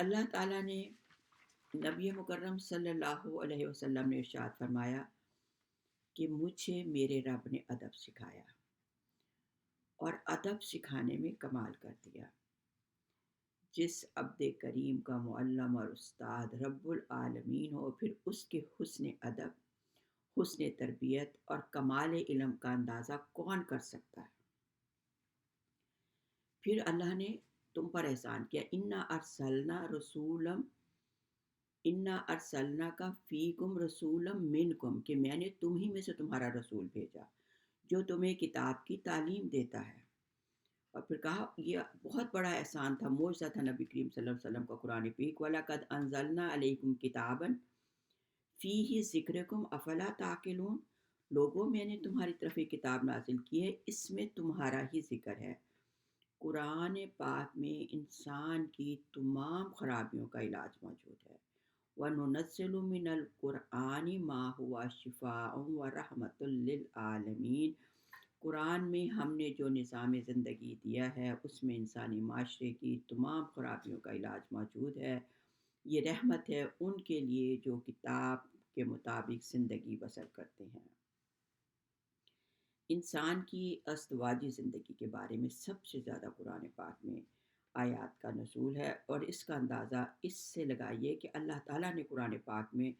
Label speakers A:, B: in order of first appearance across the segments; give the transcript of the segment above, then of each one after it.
A: اللہ تعالیٰ نے نبی مکرم صلی اللہ علیہ وسلم نے ارشاد فرمایا کہ مجھے میرے رب نے ادب سکھایا اور ادب سکھانے میں کمال کر دیا۔ جس عبد کریم کا معلم اور استاد رب العالمین ہو، پھر اس کے حسن ادب، حسن تربیت اور کمال علم کا اندازہ کون کر سکتا ہے؟ پھر اللہ نے تم پر احسان کیا، انا ارسلنا کا فیکم رسولم منکم، کہ میں نے تم ہی میں سے تمہارا رسول بھیجا جو تمہیں کتاب کی تعلیم دیتا ہے۔ اور پھر کہا یہ بہت بڑا احسان تھا، معجزہ تھا نبی کریم صلی اللہ علیہ وسلم کا قرآن پاک، وَلَقَدْ أَنزَلْنَا عَلَيْكُمْ كِتَابًا فِيهِ ذِكْرُكُمْ أَفَلَا تَعْقِلُونَ، لوگوں میں نے تمہاری طرف ایک کتاب نازل کی ہے، اس میں تمہارا ہی ذکر ہے۔ قرآن پاک میں انسان کی تمام خرابیوں کا علاج موجود ہے۔ وَنُنَزِّلُ مِنَ الْقُرْآنِ مَا هُوَ شِفَاءٌ وَرَحْمَةٌ لِّلْعَالَمِينَ، قرآن میں ہم نے جو نظام زندگی دیا ہے اس میں انسانی معاشرے کی تمام خرابیوں کا علاج موجود ہے۔ یہ رحمت ہے ان کے لیے جو کتاب کے مطابق زندگی بسر کرتے ہیں۔ انسان کی ازدواجی زندگی کے بارے میں سب سے زیادہ قرآن پاک میں آیات کا نزول ہے، اور اس کا اندازہ اس سے لگائیے کہ اللہ تعالیٰ نے قرآن پاک میں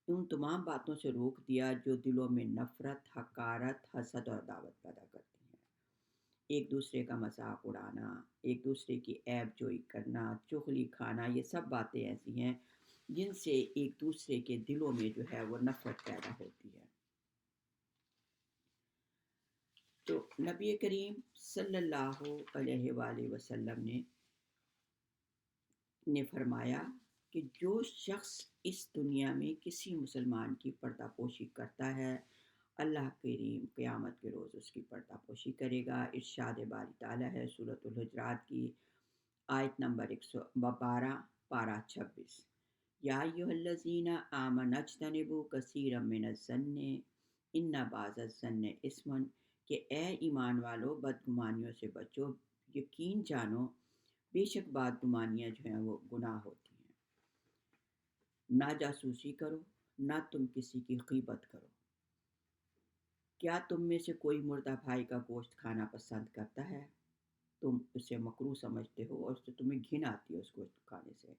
A: ان تمام باتوں سے روک دیا جو دلوں میں نفرت، حقارت، حسد اور عداوت پیدا کرتی ہیں۔ ایک دوسرے کا مذاق اڑانا، ایک دوسرے کی عیب جوئی کرنا، چغلی کھانا، یہ سب باتیں ایسی ہیں جن سے ایک دوسرے کے دلوں میں جو ہے وہ نفرت پیدا ہوتی ہے۔ تو نبی کریم صلی اللہ علیہ وآلہ وسلم نے فرمایا کہ جو شخص اس دنیا میں کسی مسلمان کی پردہ پوشی کرتا ہے، اللہ کریم قیامت کے روز اس کی پردہ پوشی کرے گا۔ ارشاد باری تعالیٰ ہے سورۃ الحجرات کی آیت نمبر 112 پارہ 26، یا ایھا الذین آمنوا اجتنبوا کثیرا من الظن ان بعض الظن اثم، کہ اے ایمان والو بدگمانیوں سے بچو، یقین جانو بے شک بعض گمانیاں جو ہیں وہ گناہ ہوتی ہیں۔ نہ جاسوسی کرو، نہ تم کسی کی غیبت کرو۔ کیا تم میں سے کوئی مردہ بھائی کا گوشت کھانا پسند کرتا ہے؟ تم اسے مکروہ سمجھتے ہو اور اس سے تمہیں گھن آتی ہے اس گوشت کھانے سے۔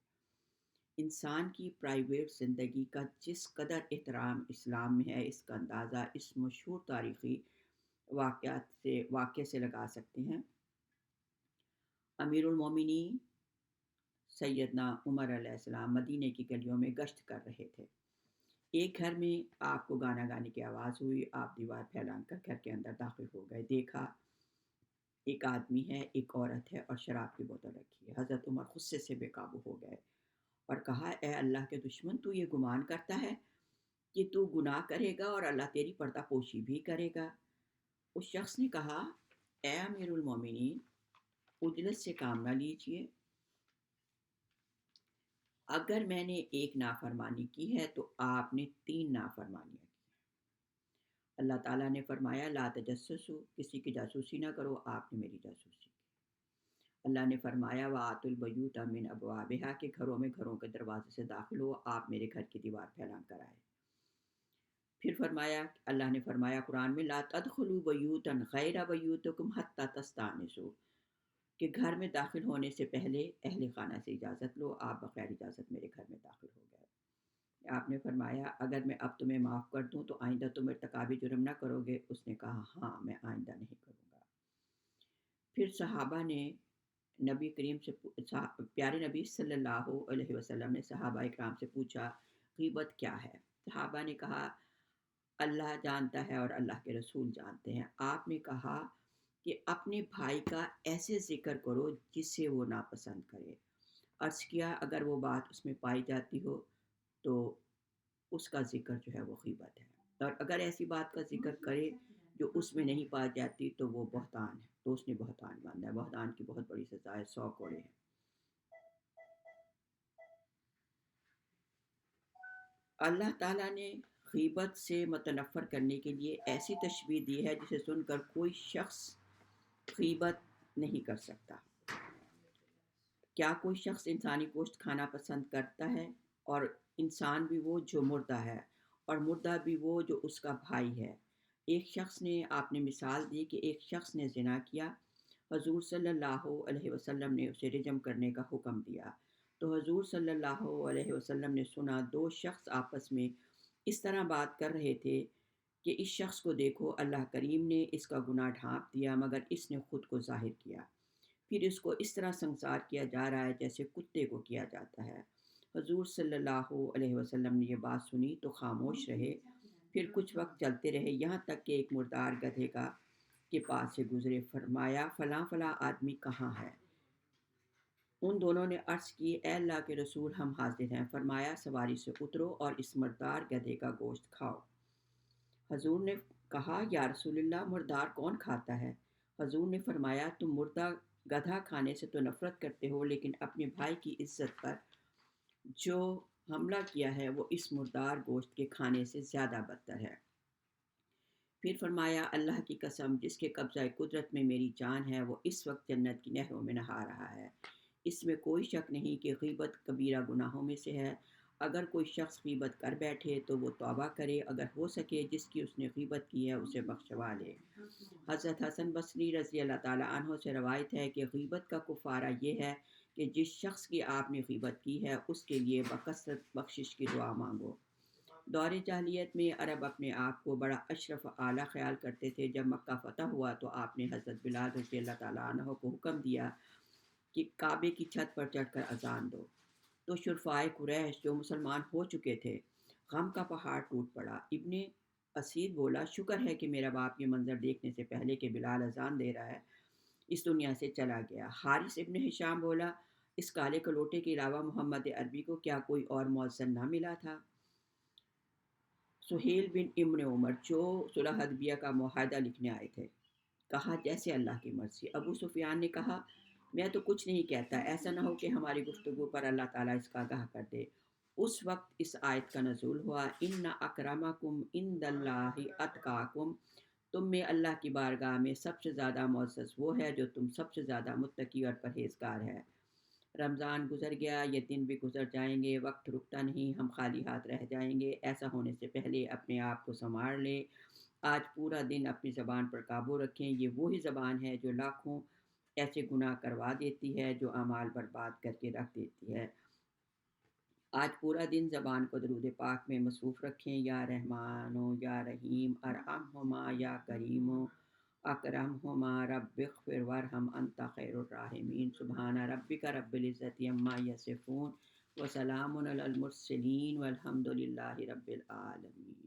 A: انسان کی پرائیویٹ زندگی کا جس قدر احترام اسلام میں ہے، اس کا اندازہ اس مشہور تاریخی واقعے سے لگا سکتے ہیں۔ امیر المومنین سیدنا عمر علیہ السلام مدینے کی گلیوں میں گشت کر رہے تھے۔ ایک گھر میں آپ کو گانا گانے کی آواز ہوئی، آپ دیوار پھیلان کر گھر کے اندر داخل ہو گئے۔ دیکھا ایک آدمی ہے، ایک عورت ہے اور شراب کی بوتل رکھی ہے۔ حضرت عمر غصے سے بے قابو ہو گئے اور کہا اے اللہ کے دشمن، تو یہ گمان کرتا ہے کہ تو گناہ کرے گا اور اللہ تیری پردہ پوشی بھی کرے گا؟ اس شخص نے کہا اے امیر المومنین، عجلت سے کام نہ لیجیے، اگر میں نے ایک نافرمانی کی ہے تو آپ نے 3 نافرمانیاں کی۔ اللہ تعالیٰ نے فرمایا لا تجسسوا، کسی کی جاسوسی نہ کرو، آپ نے میری جاسوسی کی۔ اللہ نے فرمایا وآتوا البیوت من ابوابہا، کہ گھروں کے دروازے سے داخل ہو، آپ میرے گھر کی دیوار پھیلان کر آئے۔ پھر فرمایا، اللہ نے فرمایا قرآن میں لا تدخلوا بیوتا غیر بیوتکم حتی تستأنسوا، کہ گھر میں داخل ہونے سے پہلے اہل خانہ سے اجازت لو۔ آپ بغیر اجازت میرے گھر میں داخل ہو گئے۔ آپ نے فرمایا اگر میں اب تمہیں معاف کر دوں تو آئندہ تم ارتکاب جرم نہ کرو گے؟ اس نے کہا ہاں، میں آئندہ نہیں کروں گا۔ پھر صحابہ نے نبی کریم سے پیارے نبی صلی اللہ علیہ وسلم نے صحابہ اکرام سے پوچھا غیبت کیا ہے؟ صحابہ نے کہا اللہ جانتا ہے اور اللہ کے رسول جانتے ہیں۔ آپ نے کہا کہ اپنے بھائی کا ایسے ذکر کرو جسے وہ ناپسند کرے۔ عرض کیا اگر وہ بات اس میں پائی جاتی ہو تو اس کا ذکر جو ہے وہ غیبت ہے، اور اگر ایسی بات کا ذکر کرے جو اس میں نہیں پائی جاتی تو وہ بہتان ہے، تو اس نے بہتان باندھا ہے۔ بہتان کی بہت بڑی سزا ہے، 100 کوڑے ہیں۔ اللہ تعالیٰ نے غیبت سے متنفر کرنے کے لیے ایسی تشبیہ دی ہے جسے سن کر کوئی شخص غیبت نہیں کر سکتا۔ کیا کوئی شخص انسانی گوشت کھانا پسند کرتا ہے؟ اور انسان بھی وہ جو مردہ ہے، اور مردہ بھی وہ جو اس کا بھائی ہے۔ ایک شخص نے آپ نے مثال دی کہ ایک شخص نے زنا کیا، حضور صلی اللہ علیہ وسلم نے اسے رجم کرنے کا حکم دیا۔ تو حضور صلی اللہ علیہ وسلم نے سنا دو شخص آپس میں اس طرح بات کر رہے تھے کہ اس شخص کو دیکھو، اللہ کریم نے اس کا گناہ ڈھانپ دیا مگر اس نے خود کو ظاہر کیا، پھر اس کو اس طرح سنسار کیا جا رہا ہے جیسے کتے کو کیا جاتا ہے۔ حضور صلی اللہ علیہ وسلم نے یہ بات سنی تو خاموش رہے، پھر کچھ وقت چلتے رہے، یہاں تک کہ ایک مردار گدھے کا کے پاس سے گزرے۔ فرمایا فلاں فلاں آدمی کہاں ہے؟ ان دونوں نے عرض کی اے اللہ کے رسول، ہم حاضر ہیں۔ فرمایا سواری سے اترو اور اس مردار گدھے کا گوشت کھاؤ۔ حضور نے کہا یا رسول اللہ، مردار کون کھاتا ہے؟ حضور نے فرمایا تم مردہ گدھا کھانے سے تو نفرت کرتے ہو، لیکن اپنے بھائی کی عزت پر جو حملہ کیا ہے وہ اس مردار گوشت کے کھانے سے زیادہ بدتر ہے۔ پھر فرمایا اللہ کی قسم جس کے قبضہ قدرت میں میری جان ہے، وہ اس وقت جنت کی نہروں میں نہا رہا ہے۔ اس میں کوئی شک نہیں کہ غیبت کبیرہ گناہوں میں سے ہے۔ اگر کوئی شخص غیبت کر بیٹھے تو وہ توبہ کرے، اگر ہو سکے جس کی اس نے غیبت کی ہے اسے بخشوا لے۔ حضرت حسن بصری رضی اللہ تعالیٰ عنہ سے روایت ہے کہ غیبت کا کفارہ یہ ہے کہ جس شخص کی آپ نے غیبت کی ہے اس کے لیے بکثرت بخشش کی دعا مانگو۔ دور جاہلیت میں عرب اپنے آپ کو بڑا اشرف و اعلیٰ خیال کرتے تھے۔ جب مکہ فتح ہوا تو آپ نے حضرت بلال رضی اللہ تعالیٰ عنہ کو حکم دیا کہ کعبے کی چھت پر چڑھ کر اذان دو۔ تو شرفائے قریش جو مسلمان ہو چکے تھے، غم کا پہاڑ ٹوٹ پڑا۔ ابن اسید بولا شکر ہے کہ میرا باپ یہ منظر دیکھنے سے پہلے کہ بلال اذان دے رہا ہے اس دنیا سے چلا گیا۔ حارث ابن ہشام بولا اس کالے کلوٹے کے علاوہ محمد عربی کو کیا کوئی اور مؤذن نہ ملا تھا؟ سہیل بن ابن عمر جو صلح حدیبیہ کا معاہدہ لکھنے آئے تھے، کہا جیسے اللہ کی مرضی۔ ابو سفیان نے کہا میں تو کچھ نہیں کہتا، ایسا نہ ہو کہ ہماری گفتگو پر اللہ تعالیٰ اس کا آگاہ کر دے۔ اس وقت اس آیت کا نزول ہوا ان اکرمکم عند اللہ اتقاکم، تم میں اللہ کی بارگاہ میں سب سے زیادہ معزز وہ ہے جو تم سب سے زیادہ متقی اور پرہیزگار ہے۔ رمضان گزر گیا، یہ دن بھی گزر جائیں گے، وقت رکتا نہیں، ہم خالی ہاتھ رہ جائیں گے۔ ایسا ہونے سے پہلے اپنے آپ کو سنوار لیں۔ آج پورا دن اپنی زبان پر قابو رکھیں، یہ وہی زبان ہے جو لاکھوں ایسے گناہ کروا دیتی ہے، جو اعمال برباد کر کے رکھ دیتی ہے۔ آج پورا دن زبان کو درود پاک میں مصروف رکھیں۔ یا رحمانو یا رحیم ارحمہما یا کریمو اکرمہما رب اغفر وارحم انت خیر الراحمین۔ سبحان ربک رب العزت عما یصفون وسلام علی المرسلین والحمد للہ رب العالمین۔